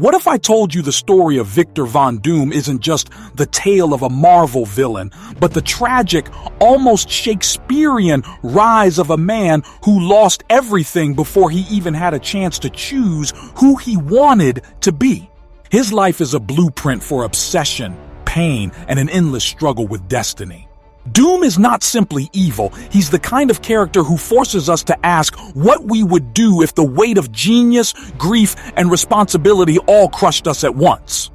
What if I told you the story of Victor Von Doom isn't just the tale of a Marvel villain, but the tragic, almost Shakespearean rise of a man who lost everything before he even had a chance to choose who he wanted to be? His life is a blueprint for obsession, pain, and an endless struggle with destiny. Doom is not simply evil, he's the kind of character who forces us to ask what we would do if the weight of genius, grief, and responsibility all crushed us at once.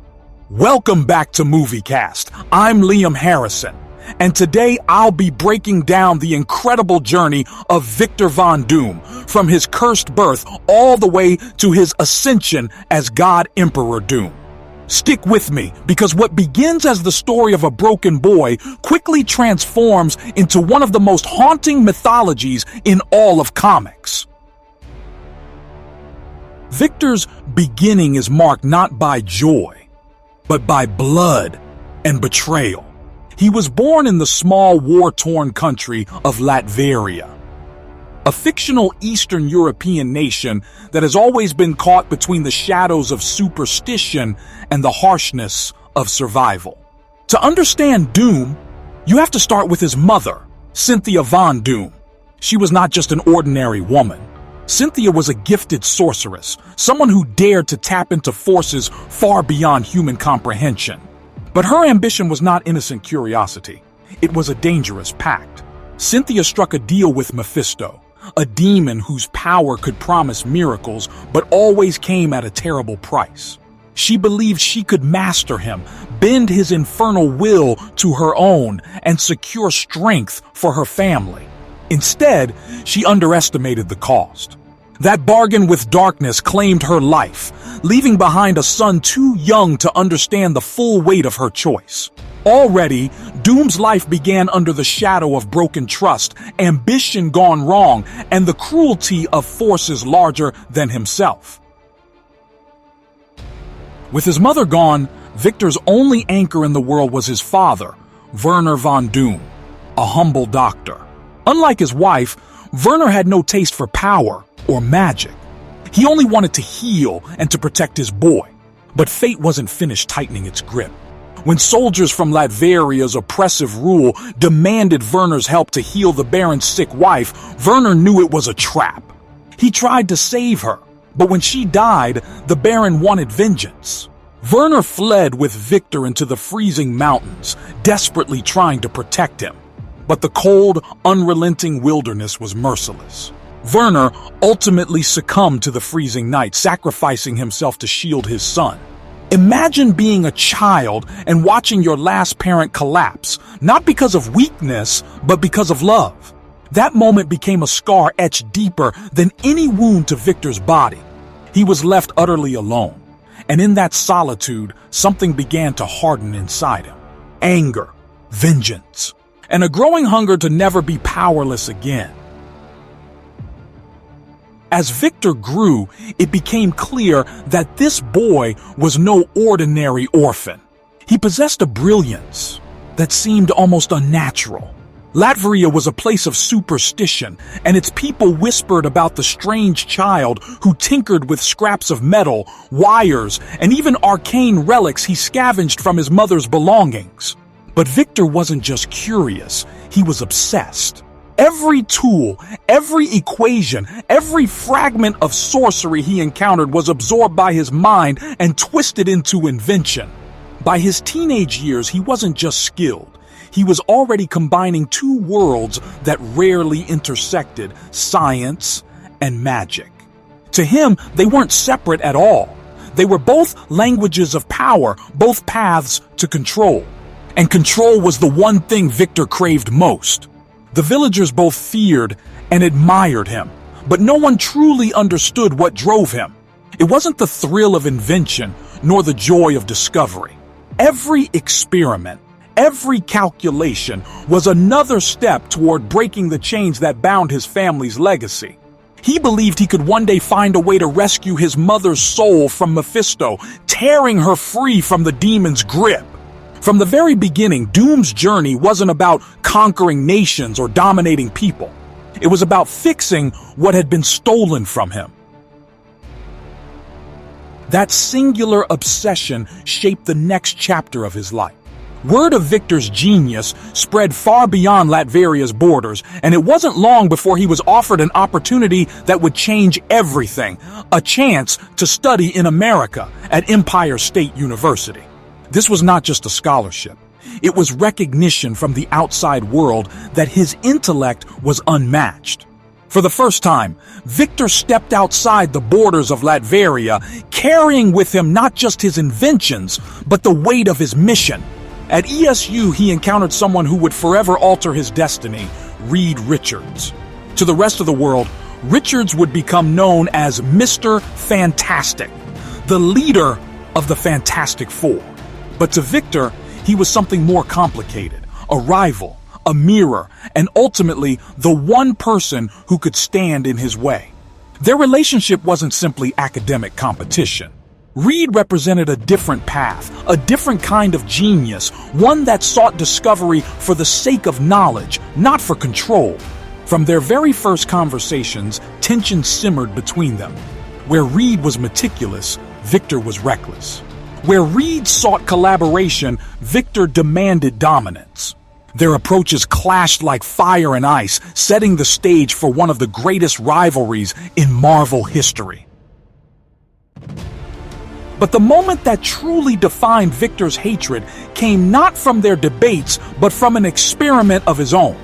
Welcome back to MovieCast. I'm Liam Harrison, and today I'll be breaking down the incredible journey of Victor Von Doom, from his cursed birth all the way to his ascension as God Emperor Doom. Stick with me, because what begins as the story of a broken boy quickly transforms into one of the most haunting mythologies in all of comics. Victor's beginning is marked not by joy, but by blood and betrayal. He was born in the small war-torn country of Latveria, a fictional Eastern European nation that has always been caught between the shadows of superstition and the harshness of survival. To understand Doom, you have to start with his mother, Cynthia Von Doom. She was not just an ordinary woman. Cynthia was a gifted sorceress, someone who dared to tap into forces far beyond human comprehension. But her ambition was not innocent curiosity. It was a dangerous pact. Cynthia struck a deal with Mephisto, a demon whose power could promise miracles but always came at a terrible price. She believed she could master him, bend his infernal will to her own, and secure strength for her family. Instead, she underestimated the cost. That bargain with darkness claimed her life, leaving behind a son too young to understand the full weight of her choice. Already, Doom's life began under the shadow of broken trust, ambition gone wrong, and the cruelty of forces larger than himself. With his mother gone, Victor's only anchor in the world was his father, Werner von Doom, a humble doctor. Unlike his wife, Werner had no taste for power or magic. He only wanted to heal and to protect his boy. But fate wasn't finished tightening its grip. When soldiers from Latveria's oppressive rule demanded Werner's help to heal the Baron's sick wife, Werner knew it was a trap. He tried to save her, but when she died, the Baron wanted vengeance. Werner fled with Victor into the freezing mountains, desperately trying to protect him. But the cold, unrelenting wilderness was merciless. Werner ultimately succumbed to the freezing night, sacrificing himself to shield his son. Imagine being a child and watching your last parent collapse, not because of weakness, but because of love. That moment became a scar etched deeper than any wound to Victor's body. He was left utterly alone, and in that solitude, something began to harden inside him. Anger, vengeance, and a growing hunger to never be powerless again. As Victor grew, it became clear that this boy was no ordinary orphan. He possessed a brilliance that seemed almost unnatural. Latveria was a place of superstition, and its people whispered about the strange child who tinkered with scraps of metal, wires, and even arcane relics he scavenged from his mother's belongings. But Victor wasn't just curious, he was obsessed. Every tool, every equation, every fragment of sorcery he encountered was absorbed by his mind and twisted into invention. By his teenage years, he wasn't just skilled. He was already combining two worlds that rarely intersected, science and magic. To him, they weren't separate at all. They were both languages of power, both paths to control. And control was the one thing Victor craved most. The villagers both feared and admired him, but no one truly understood what drove him. It wasn't the thrill of invention, nor the joy of discovery. Every experiment, every calculation was another step toward breaking the chains that bound his family's legacy. He believed he could one day find a way to rescue his mother's soul from Mephisto, tearing her free from the demon's grip. From the very beginning, Doom's journey wasn't about conquering nations or dominating people. It was about fixing what had been stolen from him. That singular obsession shaped the next chapter of his life. Word of Victor's genius spread far beyond Latveria's borders, and it wasn't long before he was offered an opportunity that would change everything, a chance to study in America at Empire State University. This was not just a scholarship. It was recognition from the outside world that his intellect was unmatched. For the first time, Victor stepped outside the borders of Latveria, carrying with him not just his inventions, but the weight of his mission. At ESU, he encountered someone who would forever alter his destiny, Reed Richards. To the rest of the world, Richards would become known as Mr. Fantastic, the leader of the Fantastic Four. But to Victor, he was something more complicated, a rival, a mirror, and ultimately the one person who could stand in his way. Their relationship wasn't simply academic competition. Reed represented a different path, a different kind of genius, one that sought discovery for the sake of knowledge, not for control. From their very first conversations, tension simmered between them. Where Reed was meticulous, Victor was reckless. Where Reed sought collaboration, Victor demanded dominance. Their approaches clashed like fire and ice, setting the stage for one of the greatest rivalries in Marvel history. But the moment that truly defined Victor's hatred came not from their debates, but from an experiment of his own.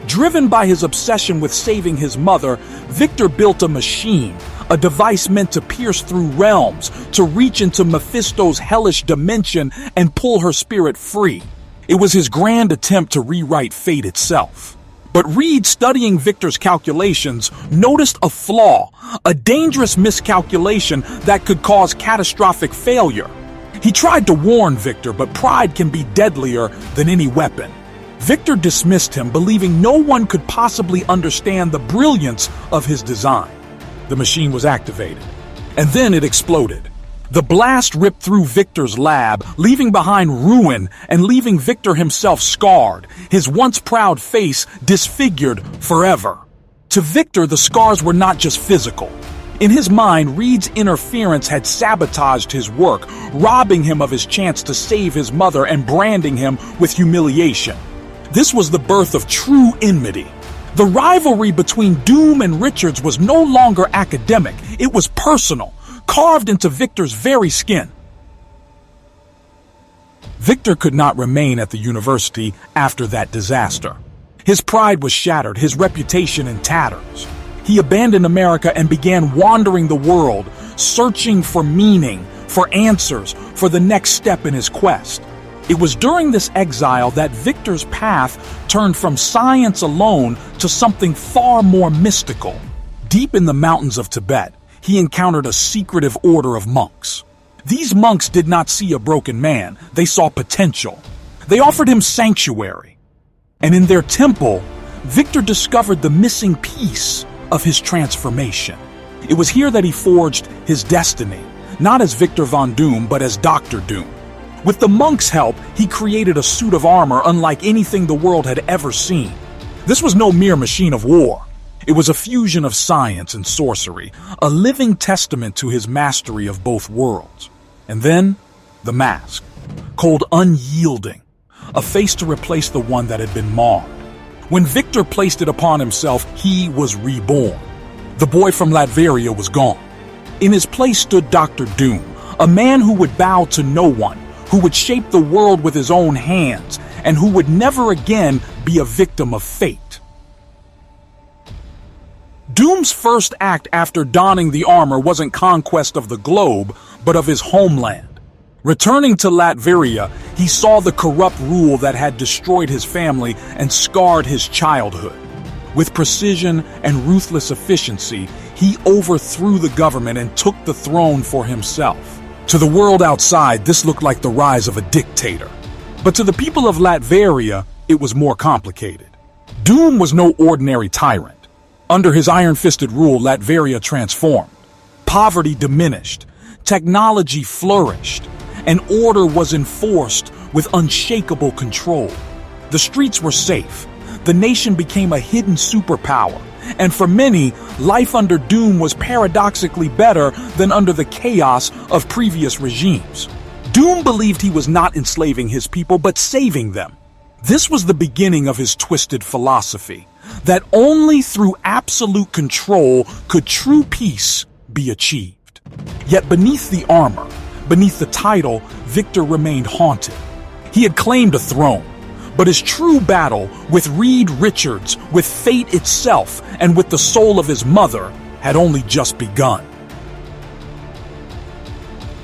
Driven by his obsession with saving his mother, Victor built a machine, a device meant to pierce through realms, to reach into Mephisto's hellish dimension and pull her spirit free. It was his grand attempt to rewrite fate itself. But Reed, studying Victor's calculations, noticed a flaw, a dangerous miscalculation that could cause catastrophic failure. He tried to warn Victor, but pride can be deadlier than any weapon. Victor dismissed him, believing no one could possibly understand the brilliance of his design. The machine was activated, and then it exploded. The blast ripped through Victor's lab, leaving behind ruin and leaving Victor himself scarred, his once proud face disfigured forever. To Victor, the scars were not just physical. In his mind, Reed's interference had sabotaged his work, robbing him of his chance to save his mother and branding him with humiliation. This was the birth of true enmity. The rivalry between Doom and Richards was no longer academic, it was personal, carved into Victor's very skin. Victor could not remain at the university after that disaster. His pride was shattered, his reputation in tatters. He abandoned America and began wandering the world, searching for meaning, for answers, for the next step in his quest. It was during this exile that Victor's path turned from science alone to something far more mystical. Deep in the mountains of Tibet, he encountered a secretive order of monks. These monks did not see a broken man, they saw potential. They offered him sanctuary. And in their temple, Victor discovered the missing piece of his transformation. It was here that he forged his destiny, not as Victor Von Doom, but as Dr. Doom. With the monks' help, he created a suit of armor unlike anything the world had ever seen. This was no mere machine of war. It was a fusion of science and sorcery, a living testament to his mastery of both worlds. And then, the mask, cold unyielding, a face to replace the one that had been marred. When Victor placed it upon himself, he was reborn. The boy from Latveria was gone. In his place stood Dr. Doom, a man who would bow to no one, who would shape the world with his own hands, and who would never again be a victim of fate. Doom's first act after donning the armor wasn't conquest of the globe, but of his homeland. Returning to Latveria, he saw the corrupt rule that had destroyed his family and scarred his childhood. With precision and ruthless efficiency, he overthrew the government and took the throne for himself. To the world outside, this looked like the rise of a dictator. But to the people of Latveria, it was more complicated. Doom was no ordinary tyrant. Under his iron-fisted rule, Latveria transformed. Poverty diminished. Technology flourished. And order was enforced with unshakable control. The streets were safe. the nation became a hidden superpower, and for many, life under Doom was paradoxically better than under the chaos of previous regimes. Doom believed he was not enslaving his people, but saving them. This was the beginning of his twisted philosophy, that only through absolute control could true peace be achieved. Yet beneath the armor, beneath the title, Victor remained haunted. He had claimed a throne, but his true battle with Reed Richards, with fate itself, and with the soul of his mother had only just begun.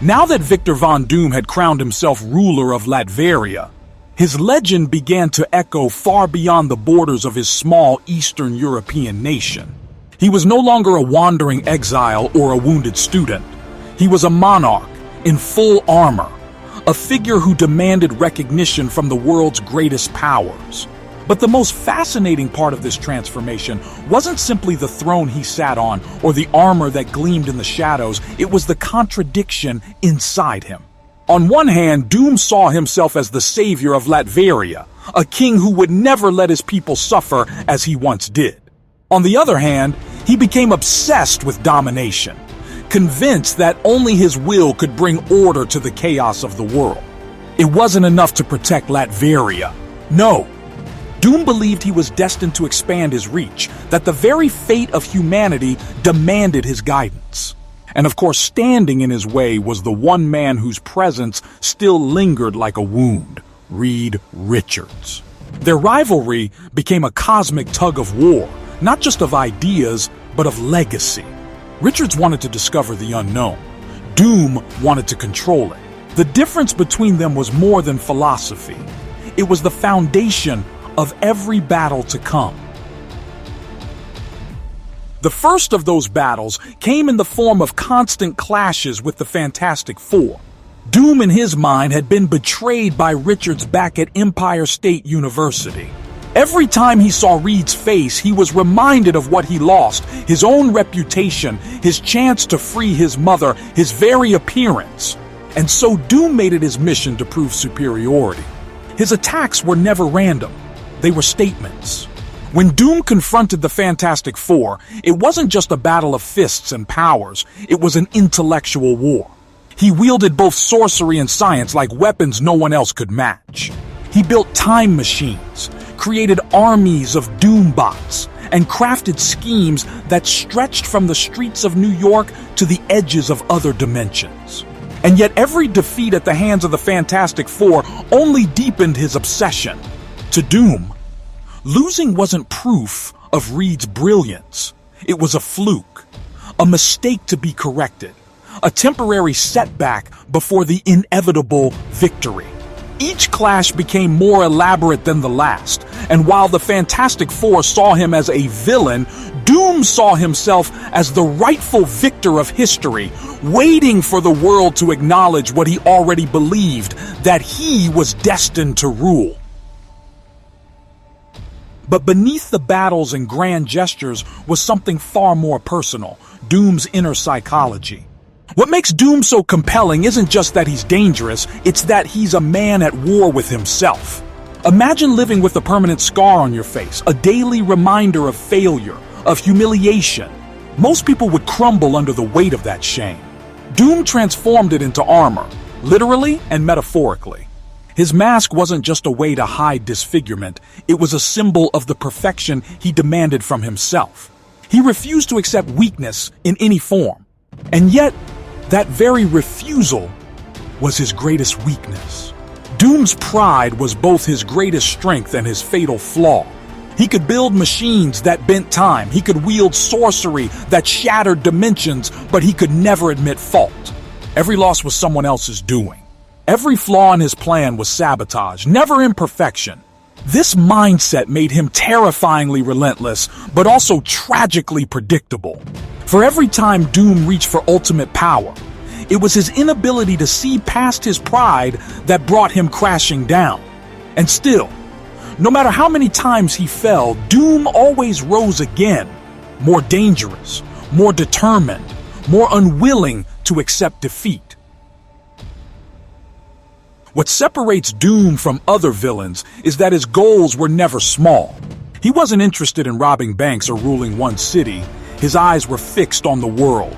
Now that Victor Von Doom had crowned himself ruler of Latveria, his legend began to echo far beyond the borders of his small Eastern European nation. He was no longer a wandering exile or a wounded student. He was a monarch in full armor, a figure who demanded recognition from the world's greatest powers. But the most fascinating part of this transformation wasn't simply the throne he sat on or the armor that gleamed in the shadows, it was the contradiction inside him. On one hand, Doom saw himself as the savior of Latveria, a king who would never let his people suffer as he once did. On the other hand, he became obsessed with domination, convinced that only his will could bring order to the chaos of the world. It wasn't enough to protect Latveria. No. Doom believed he was destined to expand his reach, that the very fate of humanity demanded his guidance. And of course, standing in his way was the one man whose presence still lingered like a wound, Reed Richards. Their rivalry became a cosmic tug of war, not just of ideas, but of legacy. Richards wanted to discover the unknown. Doom wanted to control it. The difference between them was more than philosophy. It was the foundation of every battle to come. The first of those battles came in the form of constant clashes with the Fantastic Four. Doom, in his mind, had been betrayed by Richards back at Empire State University. Every time he saw Reed's face, he was reminded of what he lost, his own reputation, his chance to free his mother, his very appearance. And so Doom made it his mission to prove superiority. His attacks were never random. They were statements. When Doom confronted the Fantastic Four, it wasn't just a battle of fists and powers, it was an intellectual war. He wielded both sorcery and science like weapons no one else could match. He built time machines, created armies of Doom bots, and crafted schemes that stretched from the streets of New York to the edges of other dimensions. And yet every defeat at the hands of the Fantastic Four only deepened his obsession. To Doom, losing wasn't proof of Reed's brilliance. It was a fluke, a mistake to be corrected, a temporary setback before the inevitable victory. Each clash became more elaborate than the last, and while the Fantastic Four saw him as a villain, Doom saw himself as the rightful victor of history, waiting for the world to acknowledge what he already believed, that he was destined to rule. But beneath the battles and grand gestures was something far more personal, Doom's inner psychology. What makes Doom so compelling isn't just that he's dangerous, it's that he's a man at war with himself. Imagine living with a permanent scar on your face, a daily reminder of failure, of humiliation. Most people would crumble under the weight of that shame. Doom transformed it into armor, literally and metaphorically. His mask wasn't just a way to hide disfigurement, it was a symbol of the perfection he demanded from himself. He refused to accept weakness in any form. And yet, that very refusal was his greatest weakness. Doom's pride was both his greatest strength and his fatal flaw. He could build machines that bent time, he could wield sorcery that shattered dimensions, but he could never admit fault. Every loss was someone else's doing. Every flaw in his plan was sabotage, never imperfection. This mindset made him terrifyingly relentless, but also tragically predictable. For every time Doom reached for ultimate power, it was his inability to see past his pride that brought him crashing down. And still, no matter how many times he fell, Doom always rose again, more dangerous, more determined, more unwilling to accept defeat. What separates Doom from other villains is that his goals were never small. He wasn't interested in robbing banks or ruling one city. His eyes were fixed on the world,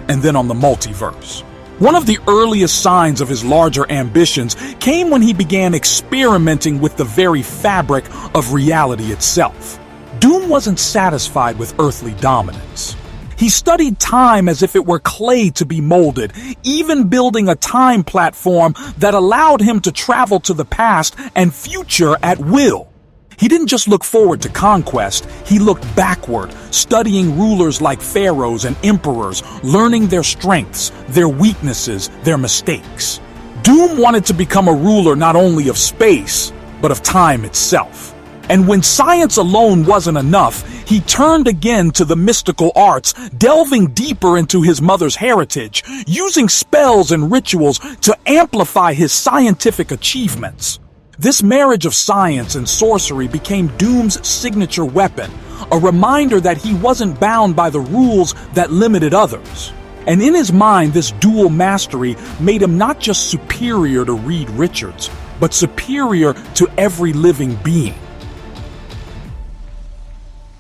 and then on the multiverse. One of the earliest signs of his larger ambitions came when he began experimenting with the very fabric of reality itself. Doom wasn't satisfied with earthly dominance. He studied time as if it were clay to be molded, even building a time platform that allowed him to travel to the past and future at will. He didn't just look forward to conquest, he looked backward, studying rulers like pharaohs and emperors, learning their strengths, their weaknesses, their mistakes. Doom wanted to become a ruler not only of space, but of time itself. And when science alone wasn't enough, he turned again to the mystical arts, delving deeper into his mother's heritage, using spells and rituals to amplify his scientific achievements. This marriage of science and sorcery became Doom's signature weapon, a reminder that he wasn't bound by the rules that limited others. And in his mind, this dual mastery made him not just superior to Reed Richards, but superior to every living being.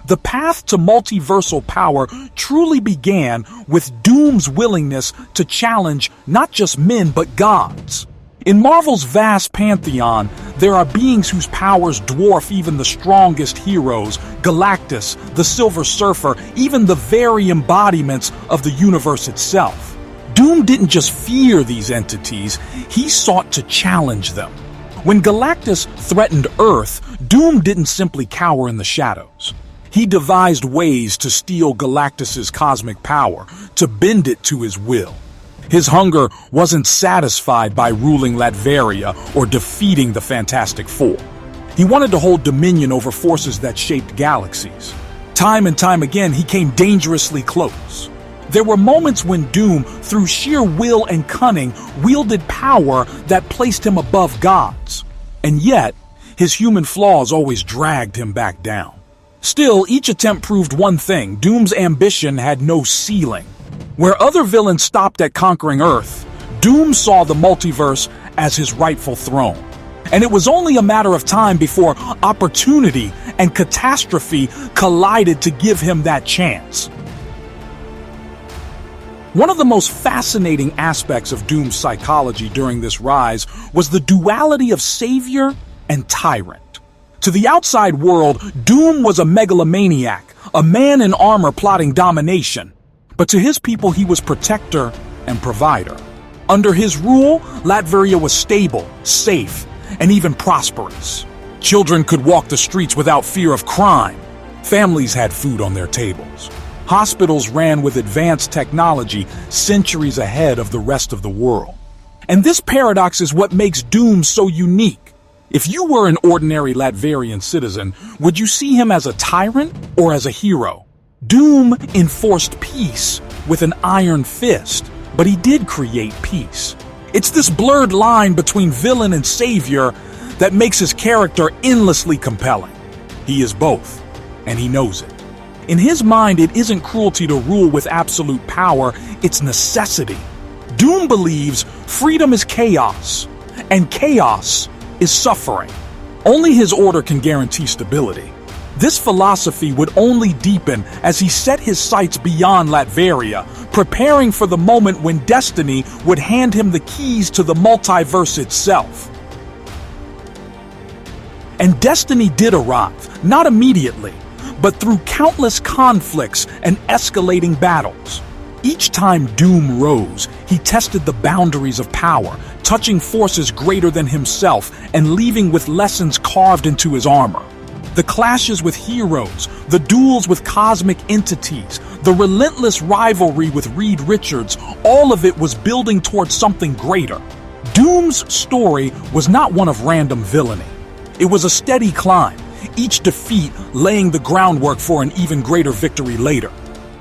The path to multiversal power truly began with Doom's willingness to challenge not just men but gods. In Marvel's vast pantheon, there are beings whose powers dwarf even the strongest heroes, Galactus, the Silver Surfer, even the very embodiments of the universe itself. Doom didn't just fear these entities, he sought to challenge them. When Galactus threatened Earth, Doom didn't simply cower in the shadows. He devised ways to steal Galactus's cosmic power, to bend it to his will. His hunger wasn't satisfied by ruling Latveria or defeating the Fantastic Four. He wanted to hold dominion over forces that shaped galaxies. Time and time again, he came dangerously close. There were moments when Doom, through sheer will and cunning, wielded power that placed him above gods. And yet, his human flaws always dragged him back down. Still, each attempt proved one thing: Doom's ambition had no ceiling. Where other villains stopped at conquering Earth, Doom saw the multiverse as his rightful throne. And it was only a matter of time before opportunity and catastrophe collided to give him that chance. One of the most fascinating aspects of Doom's psychology during this rise was the duality of savior and tyrant. To the outside world, Doom was a megalomaniac, a man in armor plotting domination. But to his people, he was protector and provider. Under his rule, Latveria was stable, safe, and even prosperous. Children could walk the streets without fear of crime. Families had food on their tables. Hospitals ran with advanced technology centuries ahead of the rest of the world. And this paradox is what makes Doom so unique. If you were an ordinary Latverian citizen, would you see him as a tyrant or as a hero? Doom enforced peace with an iron fist, but he did create peace. It's this blurred line between villain and savior that makes his character endlessly compelling. He is both, and he knows it. In his mind, it isn't cruelty to rule with absolute power, it's necessity. Doom believes freedom is chaos, and chaos is suffering. Only his order can guarantee stability. This philosophy would only deepen as he set his sights beyond Latveria, preparing for the moment when destiny would hand him the keys to the multiverse itself. And destiny did arrive, not immediately, but through countless conflicts and escalating battles. Each time Doom rose, he tested the boundaries of power, touching forces greater than himself and leaving with lessons carved into his armor. The clashes with heroes, the duels with cosmic entities, the relentless rivalry with Reed Richards, all of it was building towards something greater. Doom's story was not one of random villainy. It was a steady climb, each defeat laying the groundwork for an even greater victory later.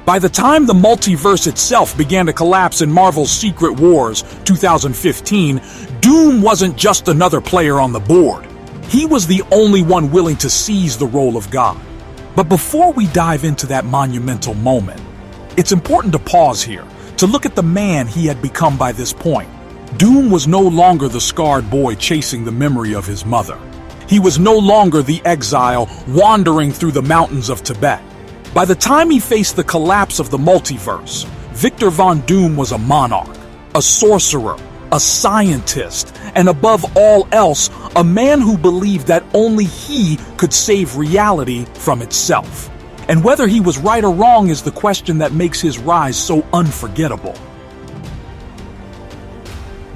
By the time the multiverse itself began to collapse in Marvel's Secret Wars 2015, Doom wasn't just another player on the board. He was the only one willing to seize the role of God. But before we dive into that monumental moment, it's important to pause here, to look at the man he had become by this point. Doom was no longer the scarred boy chasing the memory of his mother. He was no longer the exile wandering through the mountains of Tibet. By the time he faced the collapse of the multiverse, Victor Von Doom was a monarch, a sorcerer, a scientist, and above all else, a man who believed that only he could save reality from itself. And whether he was right or wrong is the question that makes his rise so unforgettable.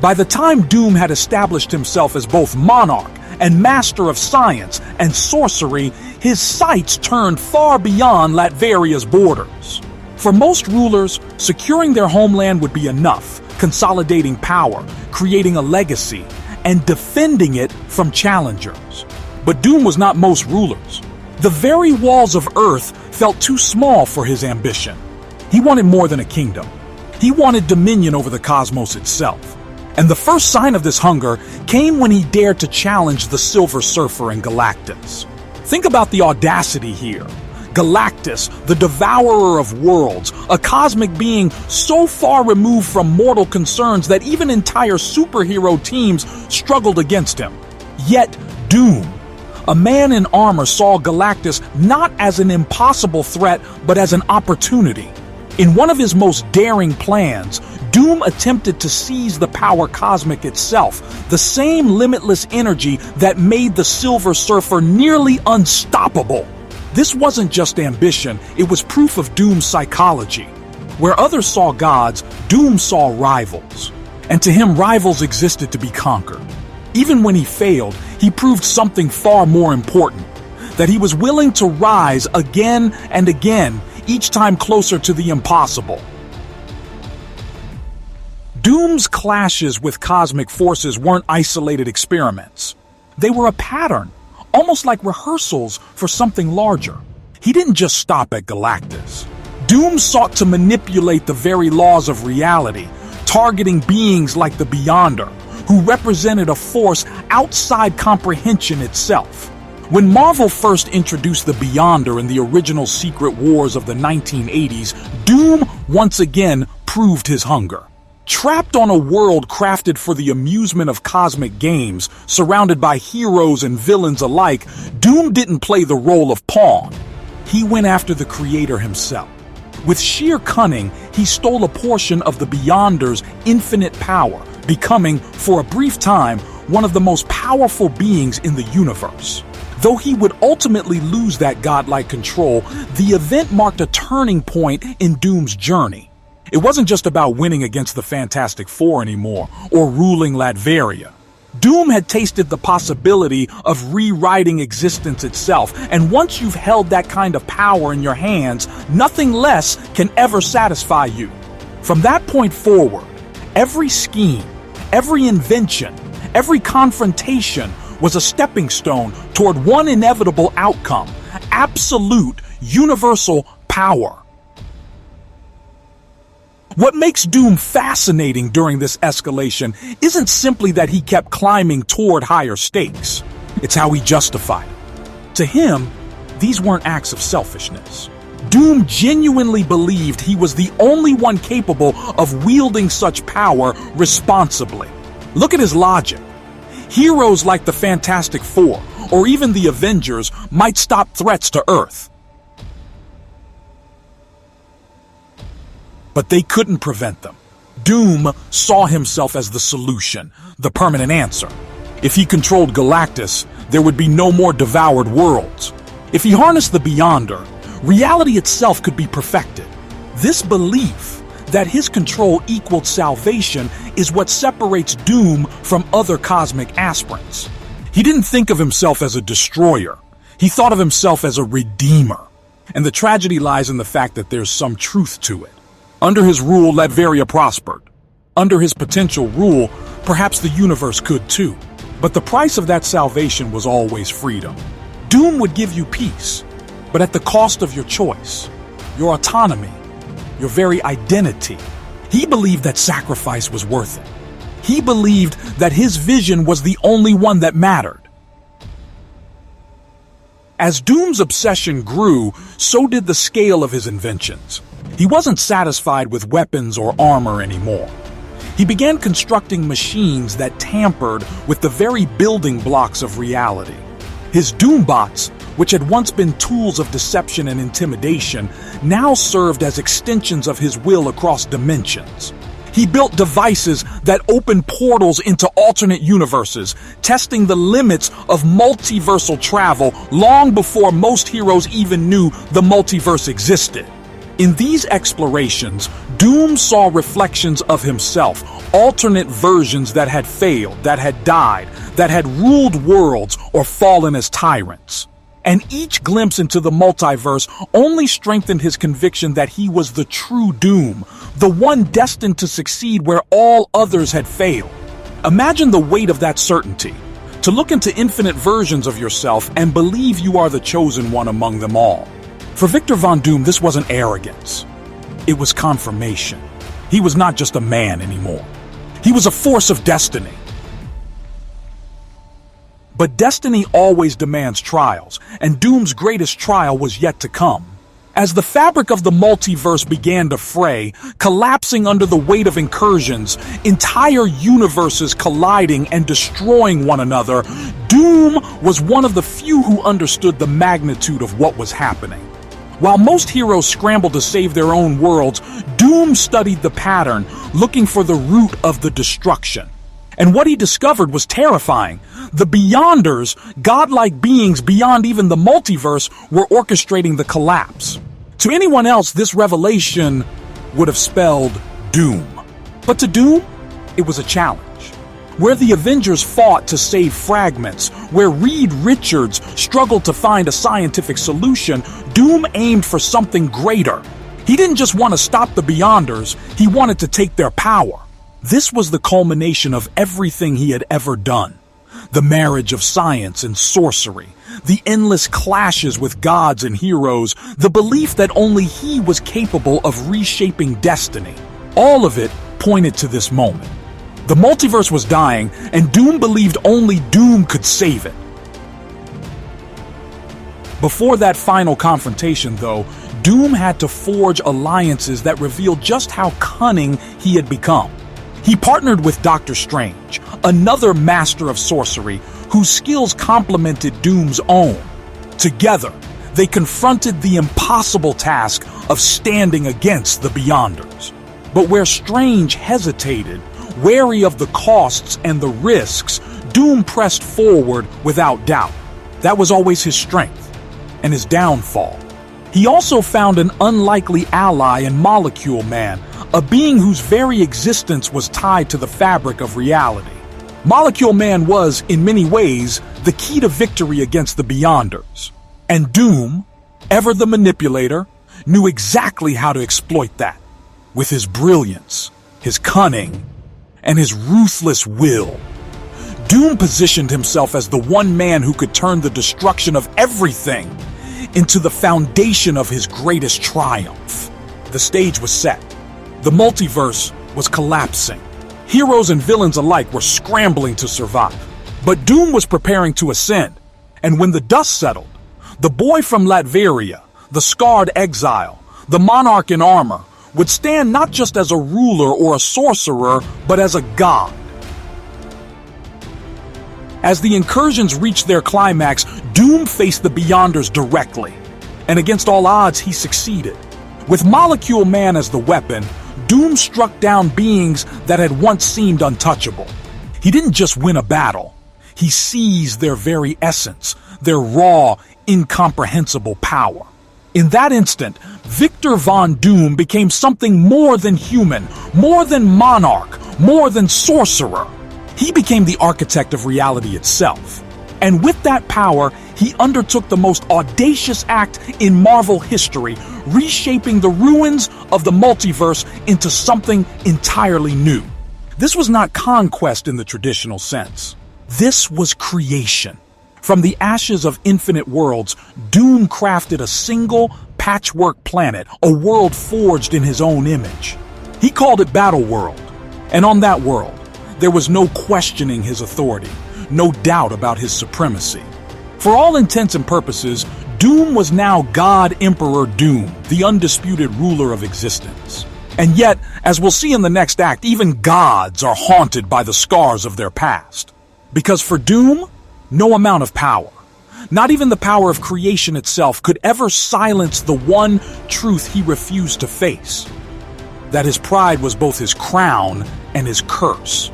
By the time Doom had established himself as both monarch and master of science and sorcery, his sights turned far beyond Latveria's borders. For most rulers, securing their homeland would be enough, consolidating power, creating a legacy, and defending it from challengers. But Doom was not most rulers. The very walls of Earth felt too small for his ambition. He wanted more than a kingdom. He wanted dominion over the cosmos itself. And the first sign of this hunger came when he dared to challenge the Silver Surfer and Galactus. Think about the audacity here. Galactus, the devourer of worlds, a cosmic being so far removed from mortal concerns that even entire superhero teams struggled against him. Yet Doom, a man in armor, saw Galactus not as an impossible threat, but as an opportunity. In one of his most daring plans, Doom attempted to seize the power cosmic itself, the same limitless energy that made the Silver Surfer nearly unstoppable. This wasn't just ambition, it was proof of Doom's psychology. Where others saw gods, Doom saw rivals. And to him, rivals existed to be conquered. Even when he failed, he proved something far more important, that he was willing to rise again and again, each time closer to the impossible. Doom's clashes with cosmic forces weren't isolated experiments. They were a pattern, almost like rehearsals for something larger. He didn't just stop at Galactus. Doom sought to manipulate the very laws of reality, targeting beings like the Beyonder, who represented a force outside comprehension itself. When Marvel first introduced the Beyonder in the original Secret Wars of the 1980s, Doom once again proved his hunger. Trapped on a world crafted for the amusement of cosmic games, surrounded by heroes and villains alike, Doom didn't play the role of pawn. He went after the creator himself. With sheer cunning, he stole a portion of the Beyonder's infinite power, becoming, for a brief time, one of the most powerful beings in the universe. Though he would ultimately lose that godlike control, the event marked a turning point in Doom's journey. It wasn't just about winning against the Fantastic Four anymore, or ruling Latveria. Doom had tasted the possibility of rewriting existence itself, and once you've held that kind of power in your hands, nothing less can ever satisfy you. From that point forward, every scheme, every invention, every confrontation was a stepping stone toward one inevitable outcome: absolute, universal power. What makes Doom fascinating during this escalation isn't simply that he kept climbing toward higher stakes. It's how he justified it. To him, these weren't acts of selfishness. Doom genuinely believed he was the only one capable of wielding such power responsibly. Look at his logic. Heroes like the Fantastic Four, or even the Avengers, might stop threats to Earth. But they couldn't prevent them. Doom saw himself as the solution, the permanent answer. If he controlled Galactus, there would be no more devoured worlds. If he harnessed the Beyonder, reality itself could be perfected. This belief that his control equaled salvation is what separates Doom from other cosmic aspirants. He didn't think of himself as a destroyer. He thought of himself as a redeemer. And the tragedy lies in the fact that there's some truth to it. Under his rule, Latveria prospered. Under his potential rule, perhaps the universe could too. But the price of that salvation was always freedom. Doom would give you peace, but at the cost of your choice, your autonomy, your very identity. He believed that sacrifice was worth it. He believed that his vision was the only one that mattered. As Doom's obsession grew, so did the scale of his inventions. He wasn't satisfied with weapons or armor anymore. He began constructing machines that tampered with the very building blocks of reality. His Doombots, which had once been tools of deception and intimidation, now served as extensions of his will across dimensions. He built devices that opened portals into alternate universes, testing the limits of multiversal travel long before most heroes even knew the multiverse existed. In these explorations, Doom saw reflections of himself, alternate versions that had failed, that had died, that had ruled worlds or fallen as tyrants. And each glimpse into the multiverse only strengthened his conviction that he was the true Doom, the one destined to succeed where all others had failed. Imagine the weight of that certainty, to look into infinite versions of yourself and believe you are the chosen one among them all. For Victor Von Doom, this wasn't arrogance. It was confirmation. He was not just a man anymore. He was a force of destiny. But destiny always demands trials, and Doom's greatest trial was yet to come. As the fabric of the multiverse began to fray, collapsing under the weight of incursions, entire universes colliding and destroying one another, Doom was one of the few who understood the magnitude of what was happening. While most heroes scrambled to save their own worlds, Doom studied the pattern, looking for the root of the destruction. And what he discovered was terrifying. The Beyonders, godlike beings beyond even the multiverse, were orchestrating the collapse. To anyone else, this revelation would have spelled doom. But to Doom, it was a challenge. Where the Avengers fought to save fragments, where Reed Richards struggled to find a scientific solution, Doom aimed for something greater. He didn't just want to stop the Beyonders, he wanted to take their power. This was the culmination of everything he had ever done. The marriage of science and sorcery, the endless clashes with gods and heroes, the belief that only he was capable of reshaping destiny. All of it pointed to this moment. The multiverse was dying, and Doom believed only Doom could save it. Before that final confrontation, though, Doom had to forge alliances that revealed just how cunning he had become. He partnered with Doctor Strange, another master of sorcery, whose skills complemented Doom's own. Together, they confronted the impossible task of standing against the Beyonders. But where Strange hesitated, wary of the costs and the risks, Doom pressed forward without doubt. That was always his strength and his downfall. He also found an unlikely ally in Molecule Man, a being whose very existence was tied to the fabric of reality. Molecule Man was, in many ways, the key to victory against the Beyonders. And Doom, ever the manipulator, knew exactly how to exploit that. With his brilliance, his cunning, and his ruthless will, Doom positioned himself as the one man who could turn the destruction of everything into the foundation of his greatest triumph. The stage was set. The multiverse was collapsing. Heroes and villains alike were scrambling to survive. But Doom was preparing to ascend. And when the dust settled, the boy from Latveria, the scarred exile, the monarch in armor, would stand not just as a ruler or a sorcerer, but as a god. As the incursions reached their climax, Doom faced the Beyonders directly. And against all odds, he succeeded. With Molecule Man as the weapon, Doom struck down beings that had once seemed untouchable. He didn't just win a battle. He seized their very essence, their raw, incomprehensible power. In that instant, Victor Von Doom became something more than human, more than monarch, more than sorcerer. He became the architect of reality itself. And with that power, he undertook the most audacious act in Marvel history, reshaping the ruins of the multiverse into something entirely new. This was not conquest in the traditional sense. This was creation. From the ashes of infinite worlds, Doom crafted a single patchwork planet, a world forged in his own image. He called it Battleworld. And on that world, there was no questioning his authority, no doubt about his supremacy. For all intents and purposes, Doom was now God Emperor Doom, the undisputed ruler of existence. And yet, as we'll see in the next act, even gods are haunted by the scars of their past. Because for Doom, no amount of power, Not even the power of creation itself could ever silence the one truth he refused to face: that his pride was both his crown and his curse.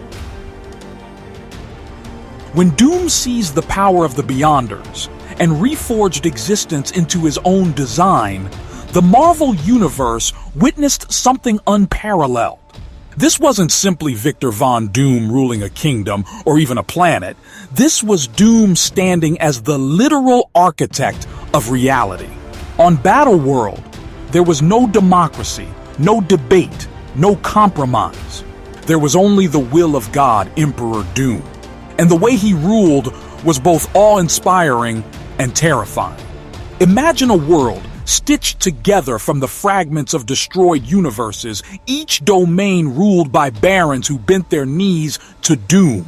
When Doom seized the power of the Beyonders and reforged existence into his own design, the Marvel Universe witnessed something unparalleled. This wasn't simply Victor Von Doom ruling a kingdom or even a planet. This was Doom standing as the literal architect of reality. On Battleworld, there was no democracy, no debate, no compromise. There was only the will of God, Emperor Doom. And the way he ruled was both awe-inspiring and terrifying. Imagine a world stitched together from the fragments of destroyed universes, each domain ruled by barons who bent their knees to Doom.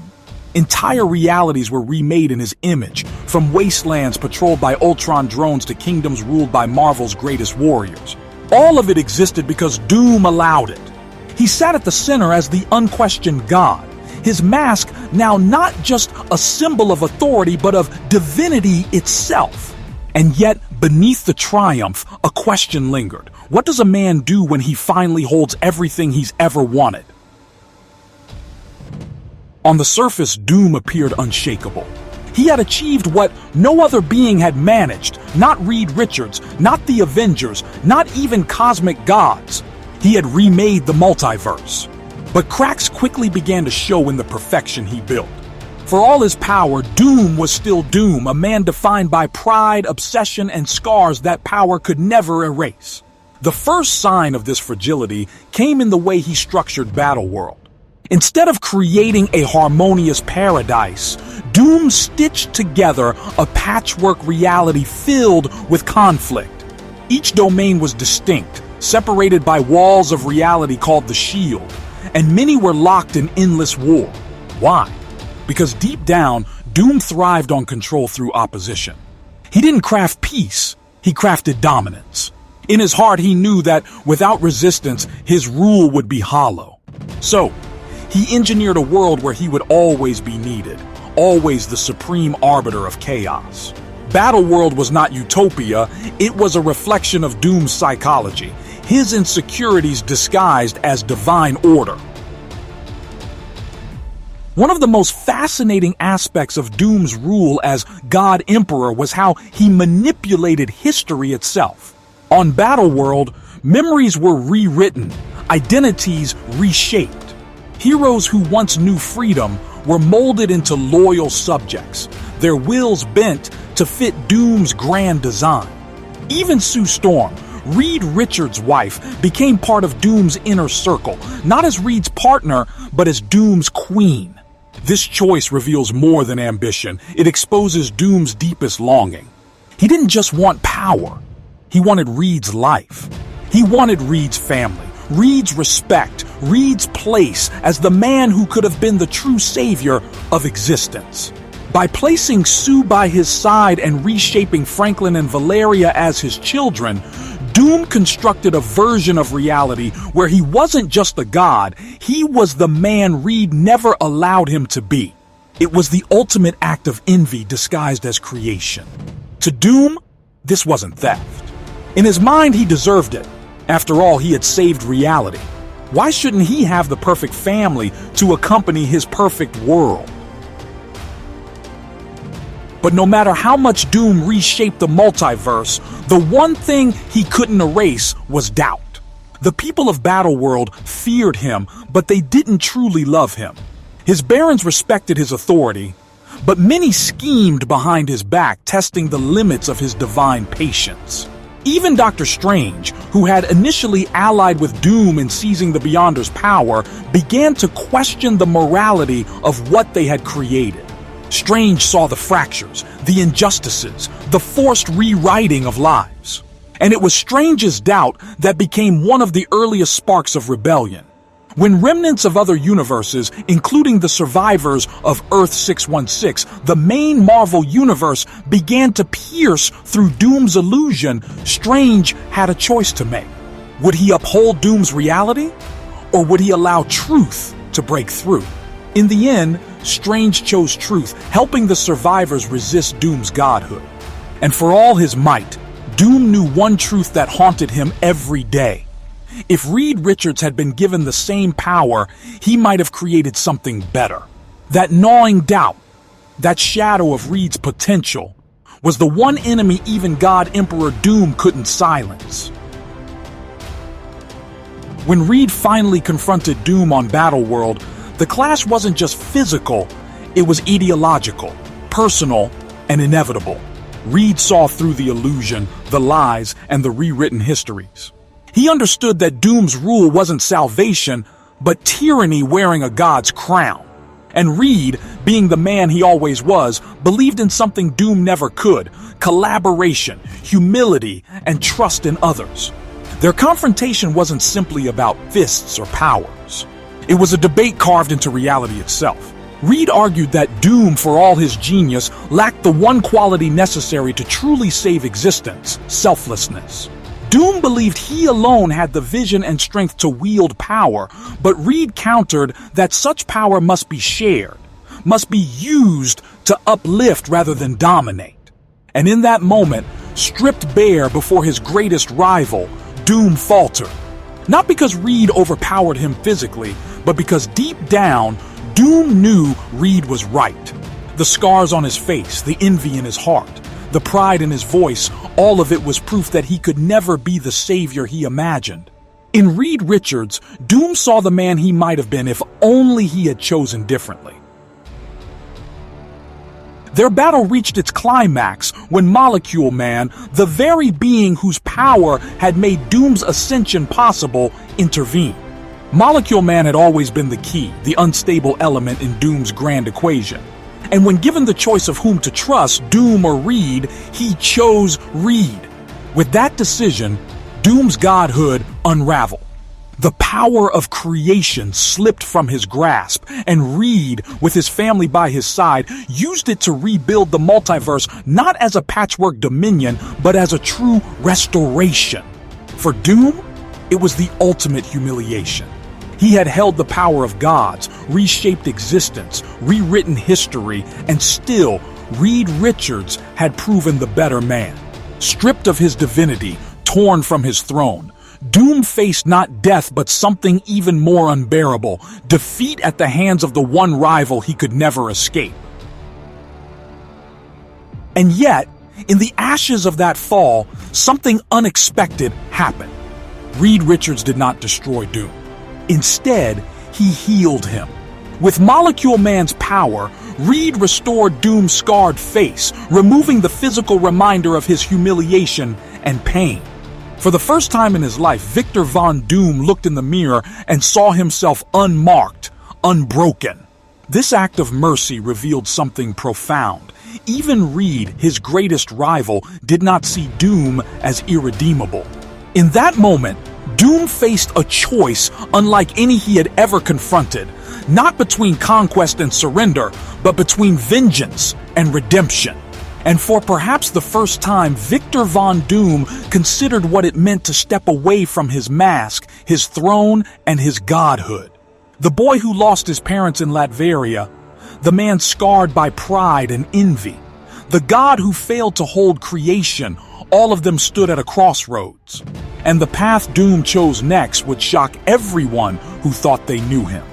Entire realities were remade in his image, from wastelands patrolled by Ultron drones to kingdoms ruled by Marvel's greatest warriors. All of it existed because Doom allowed it. He sat at the center as the unquestioned God, his mask now not just a symbol of authority but of divinity itself. And yet, beneath the triumph, a question lingered. What does a man do when he finally holds everything he's ever wanted? On the surface, Doom appeared unshakable. He had achieved what no other being had managed, not Reed Richards, not the Avengers, not even cosmic gods. He had remade the multiverse. But cracks quickly began to show in the perfection he built. For all his power, Doom was still Doom, a man defined by pride, obsession, and scars that power could never erase. The first sign of this fragility came in the way he structured Battleworld. Instead of creating a harmonious paradise, Doom stitched together a patchwork reality filled with conflict. Each domain was distinct, separated by walls of reality called the Shield, and many were locked in endless war. Why? Because deep down, Doom thrived on control through opposition. He didn't craft peace, he crafted dominance. In his heart, he knew that without resistance, his rule would be hollow. So, he engineered a world where he would always be needed, always the supreme arbiter of chaos. Battleworld was not utopia, it was a reflection of Doom's psychology, his insecurities disguised as divine order. One of the most fascinating aspects of Doom's rule as God Emperor was how he manipulated history itself. On Battleworld, memories were rewritten, identities reshaped. Heroes who once knew freedom were molded into loyal subjects, their wills bent to fit Doom's grand design. Even Sue Storm, Reed Richards' wife, became part of Doom's inner circle, not as Reed's partner, but as Doom's queen. This choice reveals more than ambition. It exposes Doom's deepest longing. He didn't just want power. He wanted Reed's life. He wanted Reed's family, Reed's respect, Reed's place as the man who could have been the true savior of existence. By placing Sue by his side and reshaping Franklin and Valeria as his children, Doom constructed a version of reality where he wasn't just a god, he was the man Reed never allowed him to be. It was the ultimate act of envy disguised as creation. To Doom, this wasn't theft. In his mind, he deserved it. After all, he had saved reality. Why shouldn't he have the perfect family to accompany his perfect world? But no matter how much Doom reshaped the multiverse, the one thing he couldn't erase was doubt. The people of Battleworld feared him, but they didn't truly love him. His barons respected his authority, but many schemed behind his back, testing the limits of his divine patience. Even Dr. Strange, who had initially allied with Doom in seizing the Beyonders' power, began to question the morality of what they had created. Strange saw the fractures, the injustices, the forced rewriting of lives. And it was Strange's doubt that became one of the earliest sparks of rebellion. When remnants of other universes, including the survivors of Earth 616, the main Marvel universe, began to pierce through Doom's illusion, Strange had a choice to make. Would he uphold Doom's reality, or would he allow truth to break through? In the end, Strange chose truth, helping the survivors resist Doom's godhood. And for all his might, Doom knew one truth that haunted him every day. If Reed Richards had been given the same power, he might have created something better. That gnawing doubt, that shadow of Reed's potential, was the one enemy even God Emperor Doom couldn't silence. When Reed finally confronted Doom on Battleworld, the clash wasn't just physical, it was ideological, personal, and inevitable. Reed saw through the illusion, the lies, and the rewritten histories. He understood that Doom's rule wasn't salvation, but tyranny wearing a god's crown. And Reed, being the man he always was, believed in something Doom never could: collaboration, humility, and trust in others. Their confrontation wasn't simply about fists or powers. It was a debate carved into reality itself. Reed argued that Doom, for all his genius, lacked the one quality necessary to truly save existence: selflessness. Doom believed he alone had the vision and strength to wield power, but Reed countered that such power must be shared, must be used to uplift rather than dominate. And in that moment, stripped bare before his greatest rival, Doom faltered. Not because Reed overpowered him physically, but because deep down, Doom knew Reed was right. The scars on his face, the envy in his heart, the pride in his voice, all of it was proof that he could never be the savior he imagined. In Reed Richards, Doom saw the man he might have been if only he had chosen differently. Their battle reached its climax when Molecule Man, the very being whose power had made Doom's ascension possible, intervened. Molecule Man had always been the key, the unstable element in Doom's grand equation. And when given the choice of whom to trust, Doom or Reed, he chose Reed. With that decision, Doom's godhood unraveled. The power of creation slipped from his grasp, and Reed, with his family by his side, used it to rebuild the multiverse not as a patchwork dominion, but as a true restoration. For Doom, it was the ultimate humiliation. He had held the power of gods, reshaped existence, rewritten history, and still, Reed Richards had proven the better man. Stripped of his divinity, torn from his throne, Doom faced not death but something even more unbearable: defeat at the hands of the one rival he could never escape. And yet, in the ashes of that fall, something unexpected happened. Reed Richards did not destroy Doom. Instead, he healed him. With Molecule Man's power, Reed restored Doom's scarred face, removing the physical reminder of his humiliation and pain. For the first time in his life, Victor Von Doom looked in the mirror and saw himself unmarked, unbroken. This act of mercy revealed something profound. Even Reed, his greatest rival, did not see Doom as irredeemable. In that moment, Doom faced a choice unlike any he had ever confronted, not between conquest and surrender, but between vengeance and redemption. And for perhaps the first time, Victor Von Doom considered what it meant to step away from his mask, his throne, and his godhood. The boy who lost his parents in Latveria, the man scarred by pride and envy, the god who failed to hold creation, all of them stood at a crossroads. And the path Doom chose next would shock everyone who thought they knew him.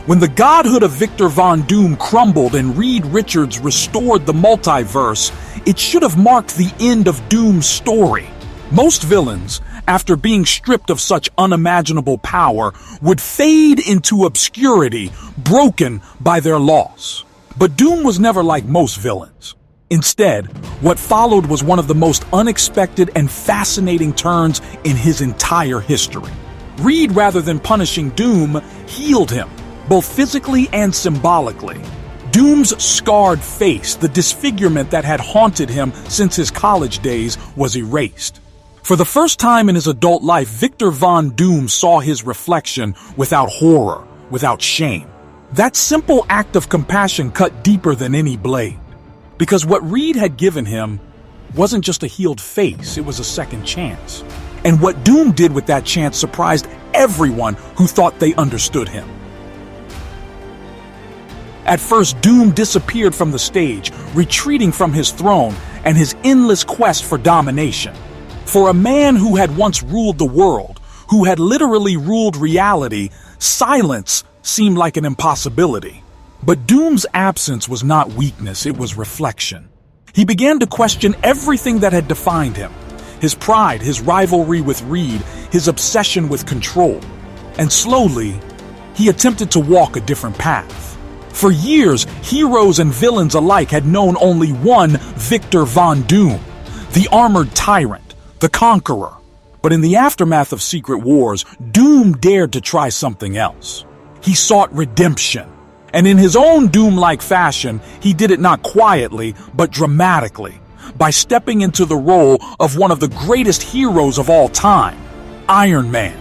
When the godhood of Victor Von Doom crumbled and Reed Richards restored the multiverse, it should have marked the end of Doom's story. Most villains, after being stripped of such unimaginable power, would fade into obscurity, broken by their loss. But Doom was never like most villains. Instead, what followed was one of the most unexpected and fascinating turns in his entire history. Reed, rather than punishing Doom, healed him, both physically and symbolically. Doom's scarred face, the disfigurement that had haunted him since his college days, was erased. For the first time in his adult life, Victor Von Doom saw his reflection without horror, without shame. That simple act of compassion cut deeper than any blade. Because what Reed had given him wasn't just a healed face, it was a second chance. And what Doom did with that chance surprised everyone who thought they understood him. At first, Doom disappeared from the stage, retreating from his throne and his endless quest for domination. For a man who had once ruled the world, who had literally ruled reality, silence seemed like an impossibility. But Doom's absence was not weakness, it was reflection. He began to question everything that had defined him. His pride, his rivalry with Reed, his obsession with control. And slowly, he attempted to walk a different path. For years, heroes and villains alike had known only one Victor Von Doom, the armored tyrant, the conqueror. But in the aftermath of Secret Wars, Doom dared to try something else. He sought redemption. And in his own Doom-like fashion, he did it not quietly, but dramatically, by stepping into the role of one of the greatest heroes of all time, Iron Man.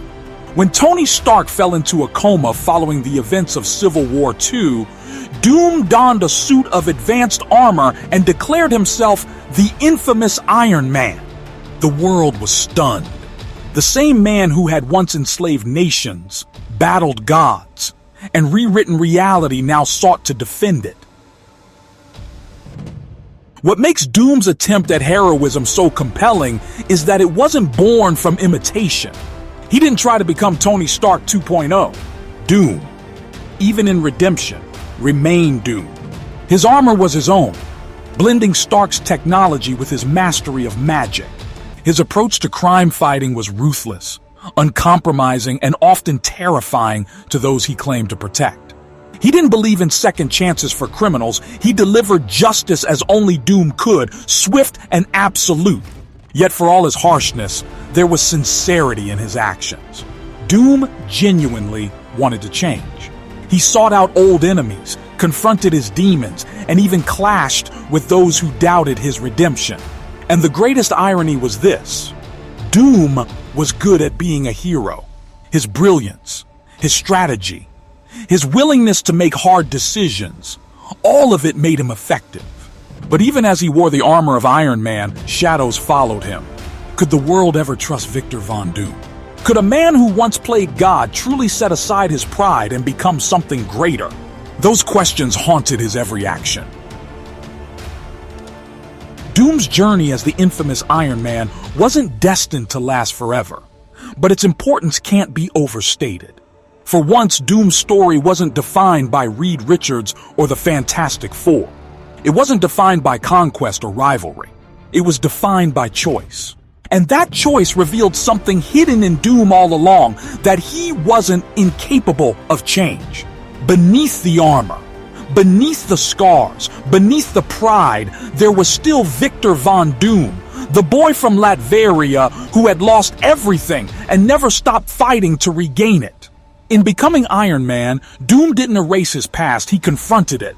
When Tony Stark fell into a coma following the events of Civil War II, Doom donned a suit of advanced armor and declared himself the infamous Iron Man. The world was stunned. The same man who had once enslaved nations, battled gods, and rewritten reality now sought to defend it. What makes Doom's attempt at heroism so compelling is that it wasn't born from imitation. He didn't try to become Tony Stark 2.0. Doom, even in redemption, remained Doom. His armor was his own, blending Stark's technology with his mastery of magic. His approach to crime fighting was ruthless, uncompromising, and often terrifying to those he claimed to protect. He didn't believe in second chances for criminals. He delivered justice as only Doom could, swift and absolute. Yet for all his harshness, there was sincerity in his actions. Doom genuinely wanted to change. He sought out old enemies, confronted his demons, and even clashed with those who doubted his redemption. And the greatest irony was this: Doom was good at being a hero. His brilliance, his strategy, his willingness to make hard decisions, all of it made him effective. But even as he wore the armor of Iron Man, shadows followed him. Could the world ever trust Victor Von Doom? Could a man who once played God truly set aside his pride and become something greater? Those questions haunted his every action. Doom's journey as the infamous Iron Man wasn't destined to last forever, but its importance can't be overstated. For once, Doom's story wasn't defined by Reed Richards or the Fantastic Four. It wasn't defined by conquest or rivalry. It was defined by choice. And that choice revealed something hidden in Doom all along, that he wasn't incapable of change. Beneath the armor, beneath the scars, beneath the pride, there was still Victor Von Doom, the boy from Latveria who had lost everything and never stopped fighting to regain it. In becoming Iron Man, Doom didn't erase his past, he confronted it.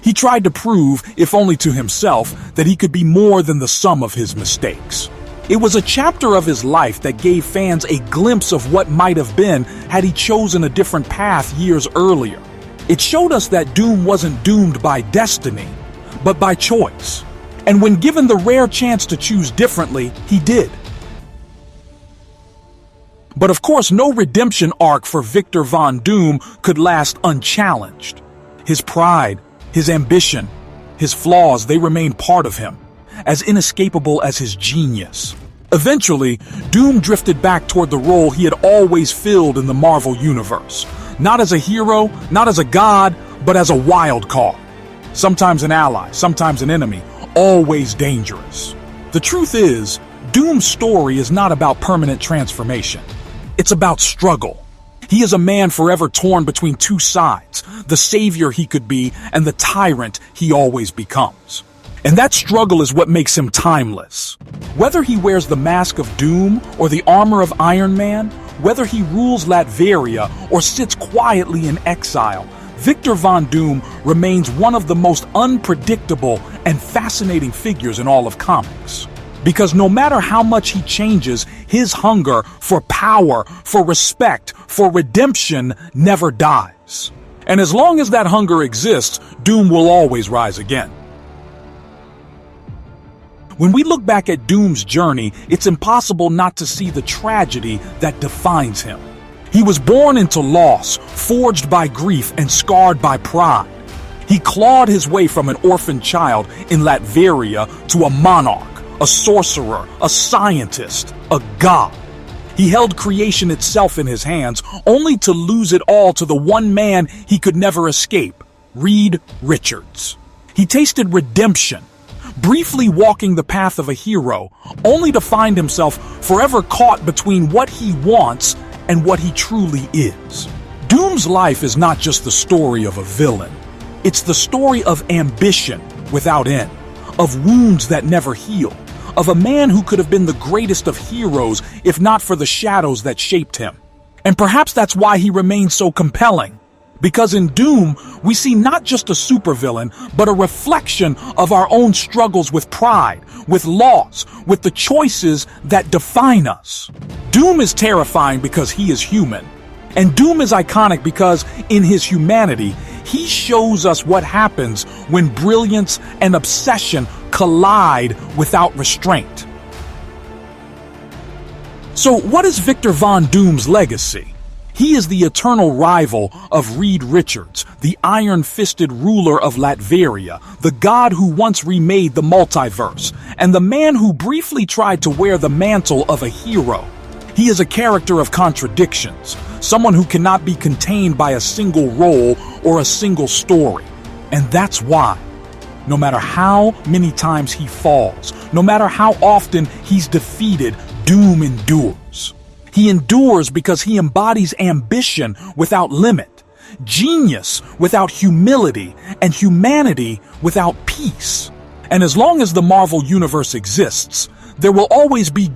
He tried to prove, if only to himself, that he could be more than the sum of his mistakes. It was a chapter of his life that gave fans a glimpse of what might have been had he chosen a different path years earlier. It showed us that Doom wasn't doomed by destiny, but by choice. And when given the rare chance to choose differently, he did. But of course, no redemption arc for Victor Von Doom could last unchallenged. His pride, his ambition, his flaws, they remained part of him, as inescapable as his genius. Eventually, Doom drifted back toward the role he had always filled in the Marvel Universe. Not as a hero, not as a god, but as a wild card. Sometimes an ally, sometimes an enemy, always dangerous. The truth is, Doom's story is not about permanent transformation. It's about struggle. He is a man forever torn between two sides, the savior he could be and the tyrant he always becomes. And that struggle is what makes him timeless. Whether he wears the mask of Doom or the armor of Iron Man, whether he rules Latveria or sits quietly in exile, Victor Von Doom remains one of the most unpredictable and fascinating figures in all of comics. Because no matter how much he changes, his hunger for power, for respect, for redemption never dies. And as long as that hunger exists, Doom will always rise again. When we look back at Doom's journey, it's impossible not to see the tragedy that defines him. He was born into loss, forged by grief, and scarred by pride. He clawed his way from an orphan child in Latveria to a monarch, a sorcerer, a scientist, a god. He held creation itself in his hands, only to lose it all to the one man he could never escape, Reed Richards. He tasted redemption, briefly walking the path of a hero, only to find himself forever caught between what he wants and what he truly is. Doom's life is not just the story of a villain. It's the story of ambition without end, of wounds that never heal, of a man who could have been the greatest of heroes if not for the shadows that shaped him. And perhaps that's why he remains so compelling. Because in Doom, we see not just a supervillain, but a reflection of our own struggles with pride, with loss, with the choices that define us. Doom is terrifying because he is human. And Doom is iconic because, in his humanity, he shows us what happens when brilliance and obsession collide without restraint. So what is Victor Von Doom's legacy? He is the eternal rival of Reed Richards, the iron-fisted ruler of Latveria, the god who once remade the multiverse, and the man who briefly tried to wear the mantle of a hero. He is a character of contradictions, someone who cannot be contained by a single role or a single story. And that's why, no matter how many times he falls, no matter how often he's defeated, Doom endures. He endures because he embodies ambition without limit, genius without humility, and humanity without peace. And as long as the Marvel Universe exists, there will always be